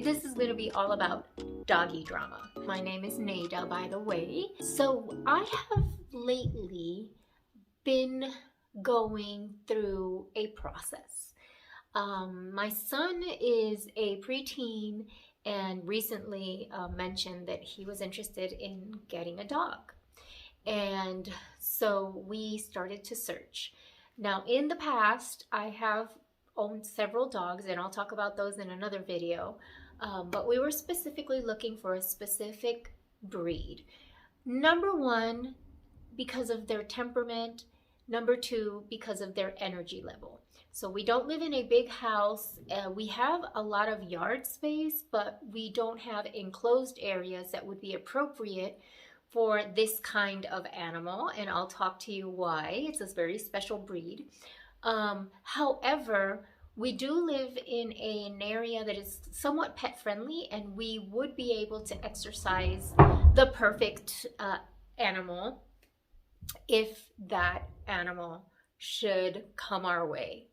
This is going to be all about doggy drama. My name is Nada, by the way. So I have lately been going through a process. My son is a preteen and recently mentioned that he was interested in getting a dog. And so we started to search. Now, in the past, I have owned several dogs, and I'll talk about those in another video. But we were specifically looking for a specific breed. Number one, because of their temperament. Number two, because of their energy level. So we don't live in a big house. We have a lot of yard space, but we don't have enclosed areas that would be appropriate for this kind of animal, and I'll talk to you why. It's a very special breed. However, we do live in an area that is somewhat pet friendly, and we would be able to exercise the perfect animal if that animal should come our way.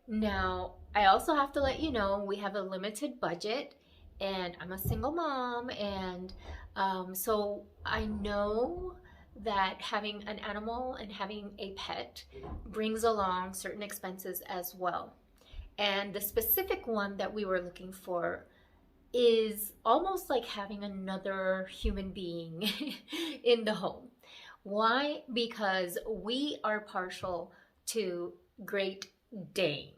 Now, I also have to let you know we have a limited budget, and I'm a single mom, and so I know that having an animal and having a pet brings along certain expenses as well. And the specific one that we were looking for is almost like having another human being in the home. Why? Because we are partial to Great Danes.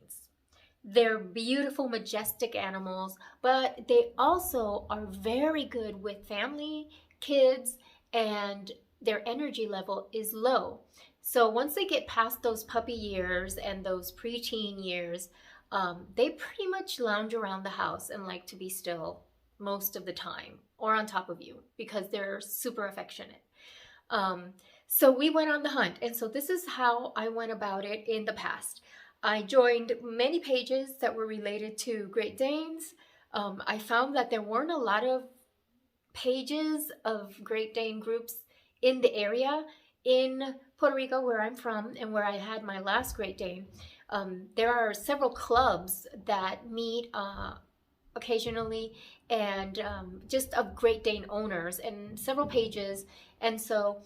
They're beautiful, majestic animals, but they also are very good with family, kids, and their energy level is low. So once they get past those puppy years and those preteen years, they pretty much lounge around the house and like to be still most of the time or on top of you because they're super affectionate. So we went on the hunt, and so this is how I went about it in the past. I joined many pages that were related to Great Danes. I found that there weren't a lot of pages of Great Dane groups in the area. In Puerto Rico, where I'm from and where I had my last Great Dane, there are several clubs that meet occasionally, and just of Great Dane owners, and several pages. And so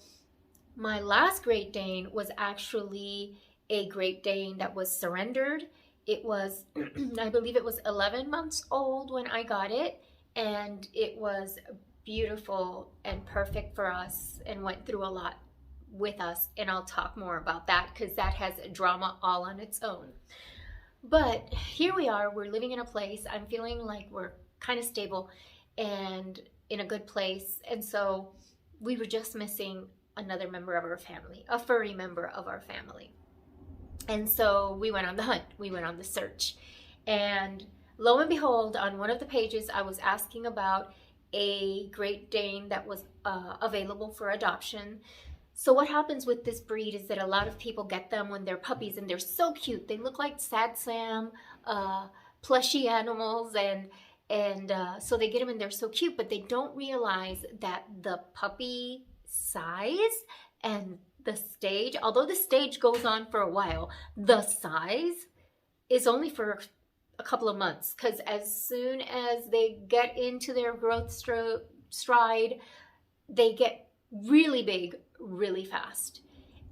my last Great Dane was actually a Great Dane that was surrendered. It was, I believe it was 11 months old when I got it, and it was beautiful and perfect for us and went through a lot with us, and I'll talk more about that because that has drama all on its own. But here we are, we're living in a place, I'm feeling like we're kind of stable and in a good place, and so we were just missing another member of our family, a furry member of our family. And so we went on the hunt, we went on the search, and lo and behold, on one of the pages I was asking about a Great Dane that was available for adoption. So what happens with this breed is that a lot of people get them when they're puppies, and they're so cute. They look like Sad Sam, plushy animals, and so they get them and they're so cute, but they don't realize that the puppy size and the stage, although the stage goes on for a while, the size is only for a couple of months, because as soon as they get into their growth stride, they get really big really fast,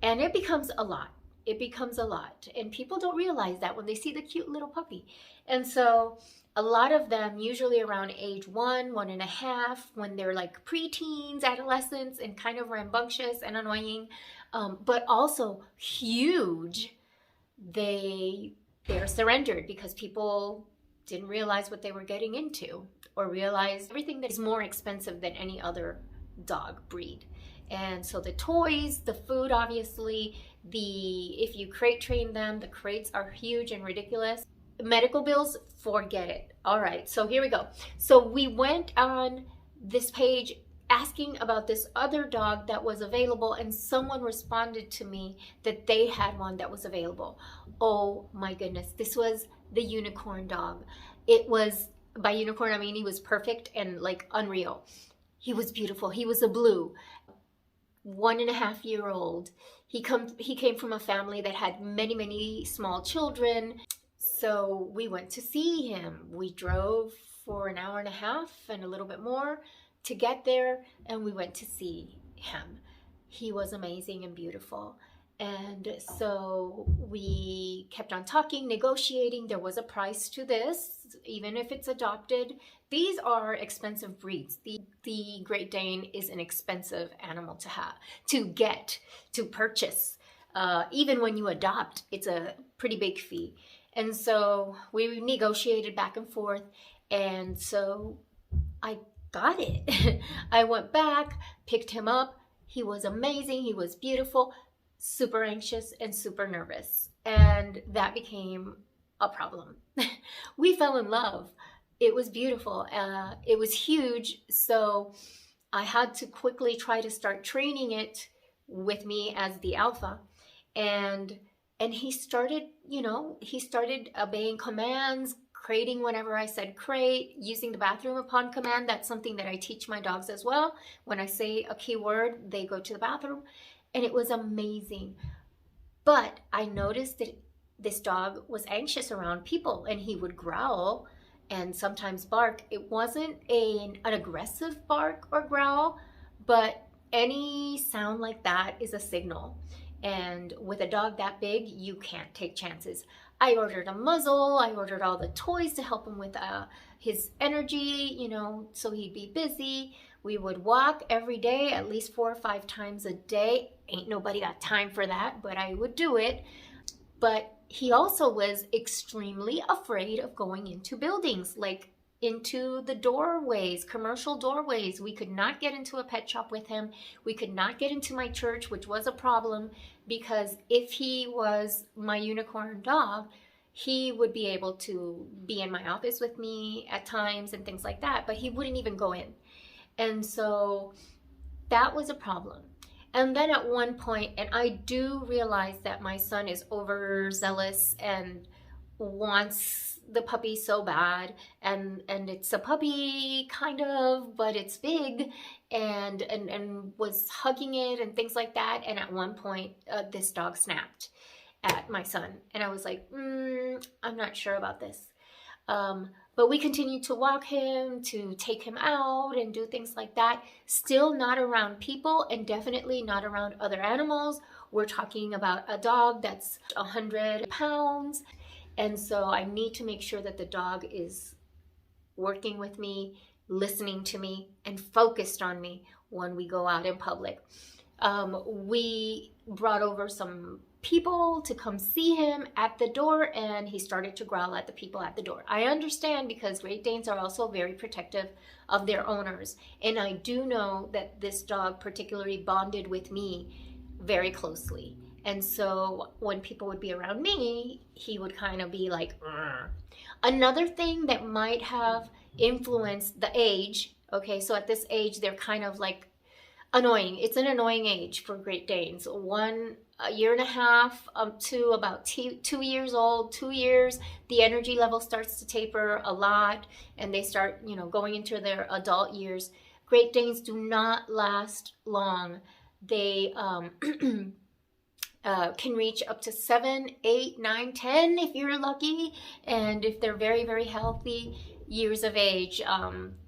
and it becomes a lot. It becomes a lot, and people don't realize that when they see the cute little puppy. And so a lot of them, usually around age 1.5, when they're like preteens, adolescents, and kind of rambunctious and annoying, but also huge, they're surrendered because people didn't realize what they were getting into, or realize everything that is more expensive than any other dog breed. And so the toys, the food, obviously, if you crate train them, the crates are huge and ridiculous. Medical bills, forget it. All right, so here we go. So we went on this page asking about this other dog that was available, and someone responded to me that they had one that was available. Oh my goodness, this was the unicorn dog. It was, by unicorn I mean he was perfect and like unreal. He was beautiful. He was a blue, 1.5-year-old. he came from a family that had many small children. So we went to see him. We drove for an hour and a half and a little bit more to get there, and we went to see him. He was amazing and beautiful. And so we kept on talking, negotiating. There was a price to this, even if it's adopted. These are expensive breeds. The Great Dane is an expensive animal to have, to get, to purchase. Even when you adopt, it's a pretty big fee. And so we negotiated back and forth. And so I got it. I went back, picked him up. He was amazing. He was beautiful, super anxious and super nervous. And that became a problem. We fell in love. It was beautiful. It was huge. So I had to quickly try to start training it with me as the alpha. And he started, he started obeying commands, crating whenever I said crate, using the bathroom upon command. That's something that I teach my dogs as well. When I say a key word, they go to the bathroom. And it was amazing. But I noticed that this dog was anxious around people, and he would growl and sometimes bark. It wasn't an aggressive bark or growl, but any sound like that is a signal. And with a dog that big, you can't take chances. I ordered a muzzle. I ordered all the toys to help him with his energy, so he'd be busy. We would walk every day, at least 4 or 5 times a day. Ain't nobody got time for that, but I would do it. But he also was extremely afraid of going into buildings, like into the doorways, commercial doorways. We could not get into a pet shop with him. We could not get into my church, which was a problem, because if he was my unicorn dog, he would be able to be in my office with me at times and things like that, but he wouldn't even go in. And so that was a problem. And then at one point, and I do realize that my son is overzealous and wants the puppy so bad, and it's a puppy kind of, but it's big, and was hugging it and things like that. And at one point, this dog snapped at my son, and I was like, I'm not sure about this. But we continued to walk him, to take him out and do things like that. Still not around people, and definitely not around other animals. We're talking about a dog that's 100 pounds. And so I need to make sure that the dog is working with me, listening to me, and focused on me when we go out in public. We brought over some people to come see him at the door, and he started to growl at the people at the door. I understand, because Great Danes are also very protective of their owners. And I do know that this dog particularly bonded with me very closely. And so when people would be around me, he would kind of be like, "Rrr." Another thing that might have influenced the age, okay, so at this age, they're kind of like annoying. It's an annoying age for Great Danes. A year and a half up to about 2 years old, 2 years, the energy level starts to taper a lot, and they start, going into their adult years. Great Danes do not last long. They can reach up to 7, 8, 9, 10 if you're lucky, and if they're very healthy years of age.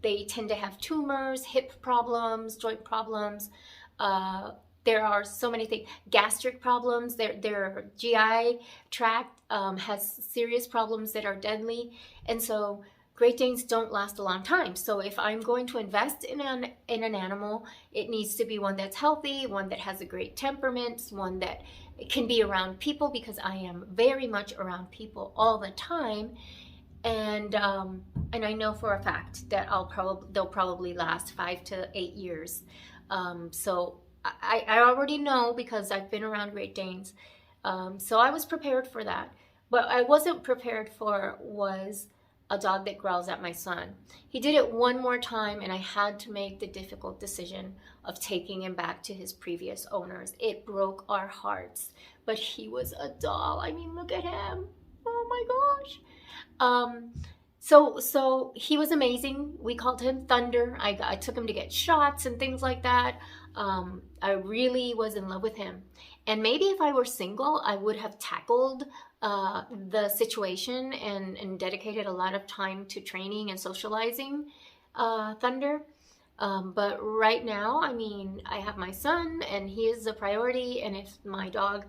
They tend to have tumors, hip problems, joint problems. There are so many things. Gastric problems. Their GI tract has serious problems that are deadly. And so Great Danes don't last a long time. So if I'm going to invest in an animal, it needs to be one that's healthy, one that has a great temperament, one that can be around people, because I am very much around people all the time. And I know for a fact that they'll probably last 5 to 8 years. So I already know, because I've been around Great Danes. So I was prepared for that. What I wasn't prepared for was a dog that growls at my son. He did it one more time, and I had to make the difficult decision of taking him back to his previous owners. It broke our hearts, but he was a doll. I mean, look at him. Oh my gosh. So he was amazing. We called him Thunder. I took him to get shots and things like that. I really was in love with him. And maybe if I were single, I would have tackled the situation and dedicated a lot of time to training and socializing Thunder. But right now, I mean, I have my son and he is a priority. And if my dog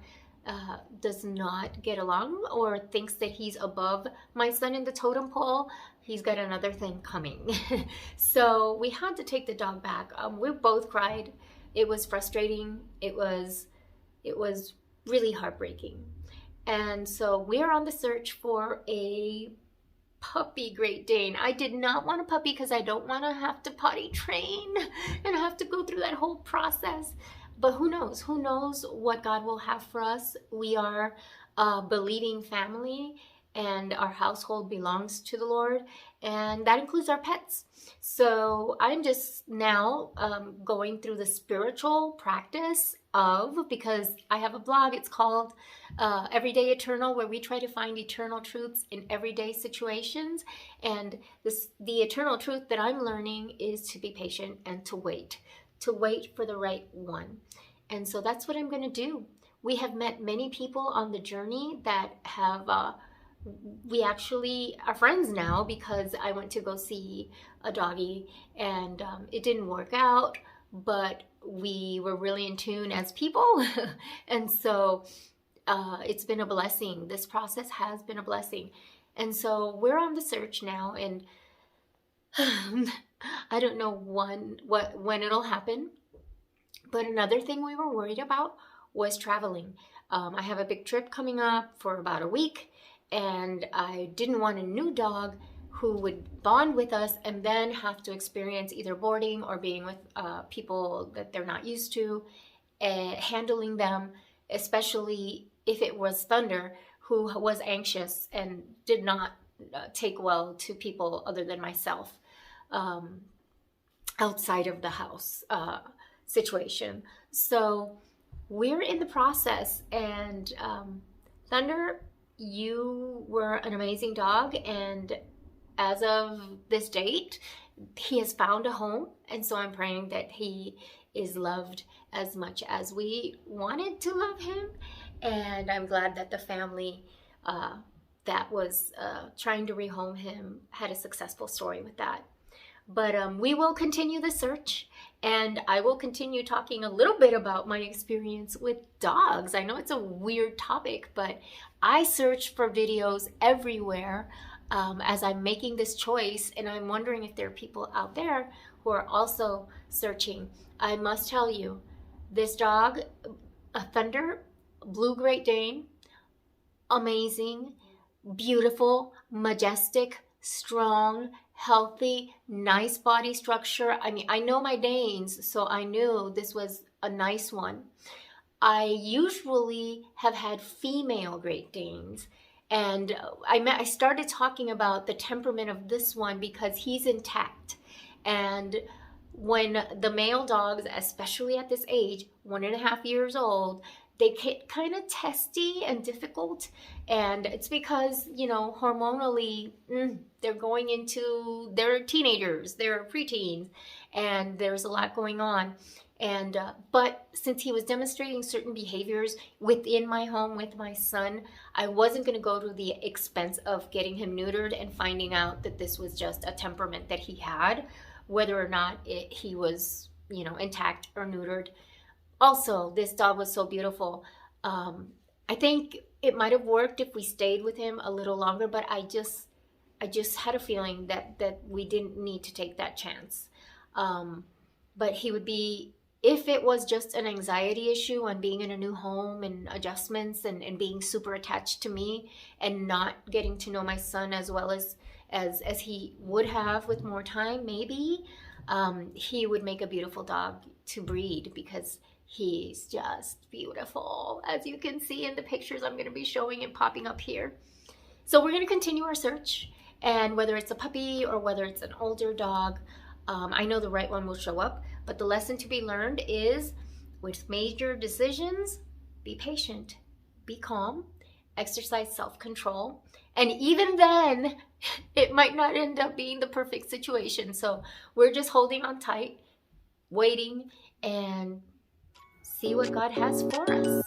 does not get along or thinks that he's above my son in the totem pole, he's got another thing coming. So we had to take the dog back. We both cried. It was frustrating. It was really heartbreaking. And so we're on the search for a puppy Great Dane. I did not want a puppy because I don't want to have to potty train and have to go through that whole process. But who knows? Who knows what God will have for us? We are a believing family and our household belongs to the Lord, and that includes our pets. So I'm just now going through the spiritual practice because I have a blog. It's called Everyday Eternal, where we try to find eternal truths in everyday situations. And the eternal truth that I'm learning is to be patient and to wait for the right one. And so that's what I'm going to do. We have met many people on the journey that have we actually are friends now because I went to go see a doggy and it didn't work out, but we were really in tune as people. And so it's been a blessing. This process has been a blessing. And so we're on the search now, and I don't know when it'll happen. But another thing we were worried about was traveling. I have a big trip coming up for about a week, and I didn't want a new dog who would bond with us and then have to experience either boarding or being with people that they're not used to, handling them, especially if it was Thunder, who was anxious and did not take well to people other than myself outside of the house situation. So we're in the process, and Thunder, you were an amazing dog, and as of this date, he has found a home, and so I'm praying that he is loved as much as we wanted to love him. And I'm glad that the family that was trying to rehome him had a successful story with that. But we will continue the search, and I will continue talking a little bit about my experience with dogs. I know it's a weird topic, but I search for videos everywhere as I'm making this choice, and I'm wondering if there are people out there who are also searching. I must tell you, this dog, a Thunder, Blue Great Dane, amazing, beautiful, majestic, strong, healthy, nice body structure. I mean, I know my Danes, so I knew this was a nice one. I usually have had female Great Danes, and I started talking about the temperament of this one because he's intact. And when the male dogs, especially at this age, 1.5 years old, they get kind of testy and difficult, and it's because, you know, hormonally they're going into, they're teenagers, they're preteens, and there's a lot going on. And but since he was demonstrating certain behaviors within my home with my son, I wasn't going to go to the expense of getting him neutered and finding out that this was just a temperament that he had, whether or not he was, you know, intact or neutered. Also, this dog was so beautiful. I think it might have worked if we stayed with him a little longer, but I just had a feeling that we didn't need to take that chance. But he would be, if it was just an anxiety issue on being in a new home and adjustments and being super attached to me and not getting to know my son as well as he would have with more time, maybe he would make a beautiful dog to breed, because he's just beautiful, as you can see in the pictures I'm going to be showing and popping up here. So we're going to continue our search, and whether it's a puppy or whether it's an older dog, I know the right one will show up. But the lesson to be learned is, with major decisions, be patient, be calm, exercise self-control, and even then it might not end up being the perfect situation. So we're just holding on tight, waiting, and see what God has for us.